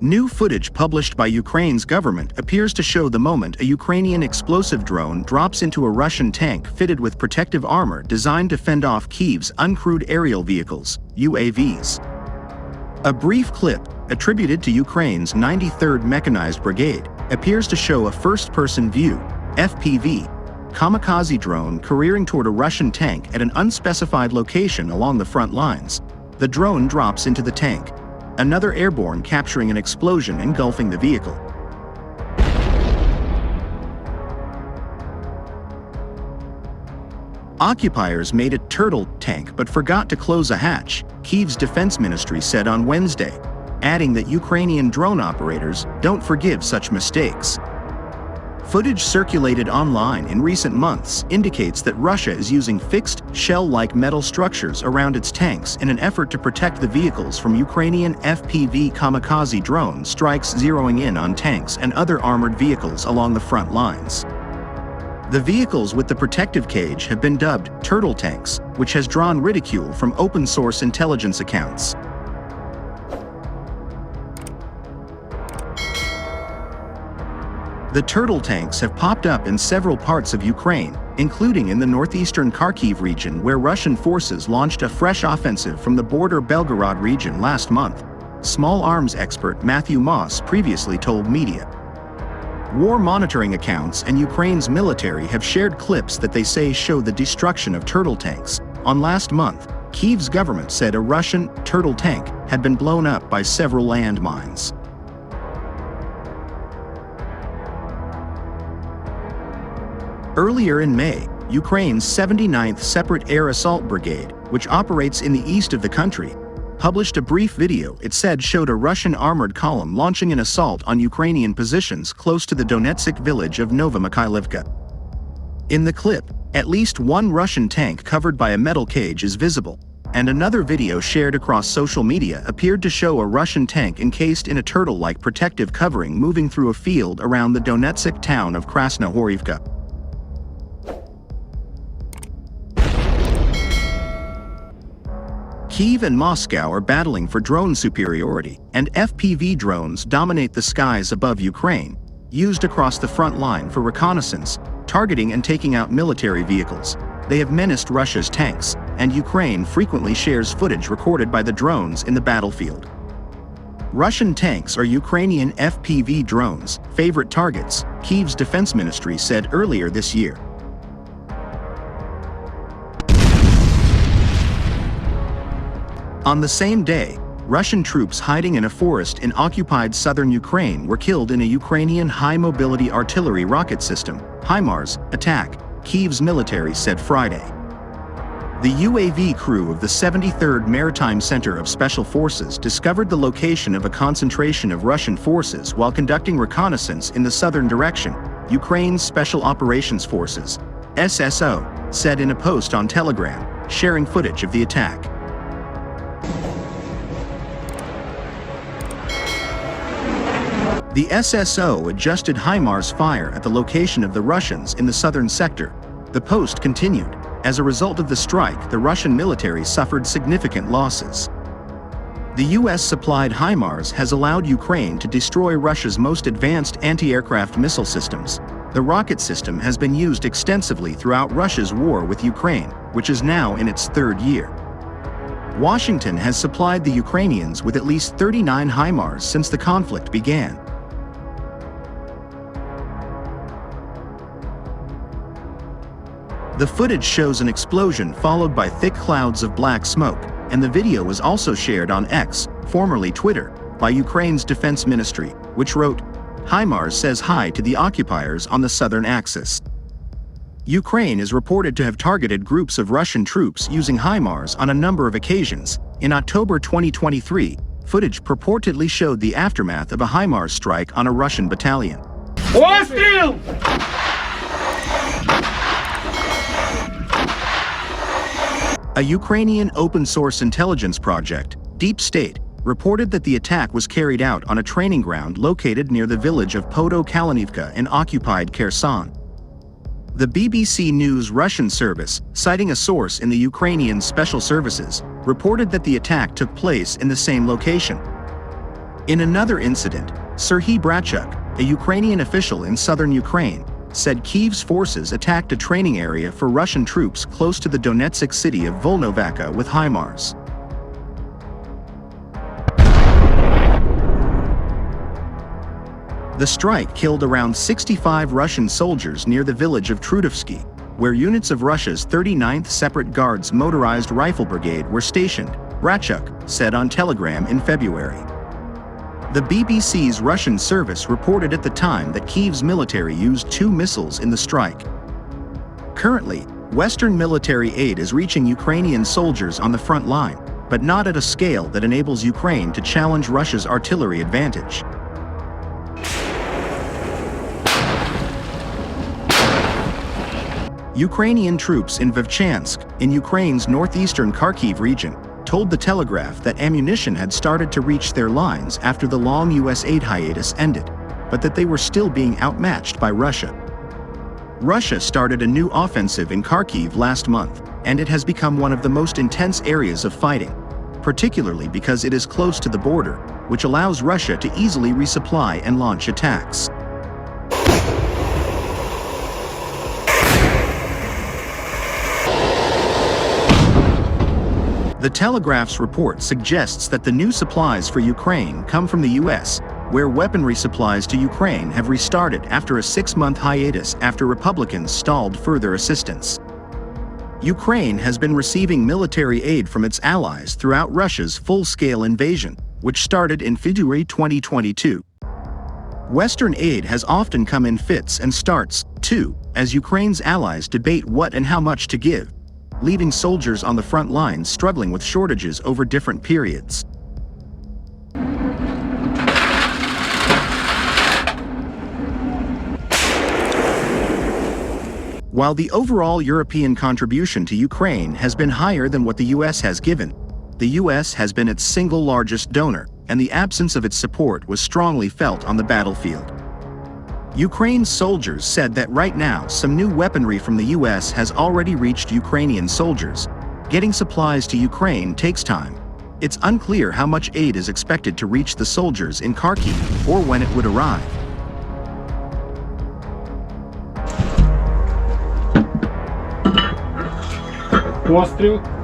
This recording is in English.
New footage published by Ukraine's government appears to show the moment a Ukrainian explosive drone drops into a Russian tank fitted with protective armor designed to fend off Kyiv's uncrewed aerial vehicles, UAVs. A brief clip, attributed to Ukraine's 93rd Mechanized Brigade, appears to show a first-person view, FPV, kamikaze drone careering toward a Russian tank at an unspecified location along the front lines. The drone drops into the tank. Another airborne capturing an explosion engulfing the vehicle. Occupiers made a turtle tank but forgot to close a hatch, Kyiv's defense ministry said on Wednesday, adding that Ukrainian drone operators don't forgive such mistakes. Footage circulated online in recent months indicates that Russia is using fixed, shell-like metal structures around its tanks in an effort to protect the vehicles from Ukrainian FPV kamikaze drone strikes zeroing in on tanks and other armored vehicles along the front lines. The vehicles with the protective cage have been dubbed turtle tanks, which has drawn ridicule from open-source intelligence accounts. The turtle tanks have popped up in several parts of Ukraine, including in the northeastern Kyiv region where Russian forces launched a fresh offensive from the border Belgorod region last month, small arms expert Matthew Moss previously told media. War monitoring accounts and Ukraine's military have shared clips that they say show the destruction of turtle tanks. On last month, Kyiv's government said a Russian turtle tank had been blown up by several landmines. Earlier in May, Ukraine's 79th Separate Air Assault Brigade, which operates in the east of the country, published a brief video it said showed a Russian armored column launching an assault on Ukrainian positions close to the Donetsk village of Novomykhailivka. In the clip, at least one Russian tank covered by a metal cage is visible, and another video shared across social media appeared to show a Russian tank encased in a turtle-like protective covering moving through a field around the Donetsk town of Krasnohorivka. Kyiv and Moscow are battling for drone superiority, and FPV drones dominate the skies above Ukraine, used across the front line for reconnaissance, targeting and taking out military vehicles. They have menaced Russia's tanks, and Ukraine frequently shares footage recorded by the drones in the battlefield. Russian tanks are Ukrainian FPV drones' favorite targets, Kyiv's defense ministry said earlier this year. On the same day, Russian troops hiding in a forest in occupied southern Ukraine were killed in a Ukrainian high-mobility artillery rocket system, HIMARS, attack, Kyiv's military said Friday. The UAV crew of the 73rd Maritime Center of Special Forces discovered the location of a concentration of Russian forces while conducting reconnaissance in the southern direction, Ukraine's Special Operations Forces, SSO, said in a post on Telegram, sharing footage of the attack. The SSO adjusted HIMARS fire at the location of the Russians in the southern sector. The post continued, as a result of the strike, the Russian military suffered significant losses. The US-supplied HIMARS has allowed Ukraine to destroy Russia's most advanced anti-aircraft missile systems. The rocket system has been used extensively throughout Russia's war with Ukraine, which is now in its third year. Washington has supplied the Ukrainians with at least 39 HIMARS since the conflict began. The footage shows an explosion followed by thick clouds of black smoke, and the video was also shared on X, formerly Twitter, by Ukraine's defense ministry, which wrote, HIMARS says hi to the occupiers on the southern axis. Ukraine is reported to have targeted groups of Russian troops using HIMARS on a number of occasions. In October 2023, footage purportedly showed the aftermath of a HIMARS strike on a Russian battalion. A Ukrainian open-source intelligence project, Deep State, reported that the attack was carried out on a training ground located near the village of Podokaliivka in occupied Kherson. The BBC News Russian service, citing a source in the Ukrainian Special Services, reported that the attack took place in the same location. In another incident, Serhiy Brachuk, a Ukrainian official in southern Ukraine, said Kyiv's forces attacked a training area for Russian troops close to the Donetsk city of Volnovakha with HIMARS. The strike killed around 65 Russian soldiers near the village of Trudovsky, where units of Russia's 39th Separate Guards Motorized Rifle Brigade were stationed, Brachuk said on Telegram in February. The BBC's Russian service reported at the time that Kyiv's military used 2 missiles in the strike. Currently, Western military aid is reaching Ukrainian soldiers on the front line, but not at a scale that enables Ukraine to challenge Russia's artillery advantage. Ukrainian troops in Vovchansk, in Ukraine's northeastern Kharkiv region, told The Telegraph that ammunition had started to reach their lines after the long U.S. aid hiatus ended, but that they were still being outmatched by Russia. Russia started a new offensive in Kharkiv last month, and it has become one of the most intense areas of fighting, particularly because it is close to the border, which allows Russia to easily resupply and launch attacks. The Telegraph's report suggests that the new supplies for Ukraine come from the U.S., where weaponry supplies to Ukraine have restarted after a 6-month hiatus after Republicans stalled further assistance. Ukraine has been receiving military aid from its allies throughout Russia's full-scale invasion, which started in February 2022. Western aid has often come in fits and starts, too, as Ukraine's allies debate what and how much to give, leaving soldiers on the front lines struggling with shortages over different periods. While the overall European contribution to Ukraine has been higher than what the U.S. has given, the U.S. has been its single largest donor, and the absence of its support was strongly felt on the battlefield. Ukraine's soldiers said that right now some new weaponry from the U.S. has already reached Ukrainian soldiers. Getting supplies to Ukraine takes time. It's unclear how much aid is expected to reach the soldiers in Kharkiv or when it would arrive. Постріл.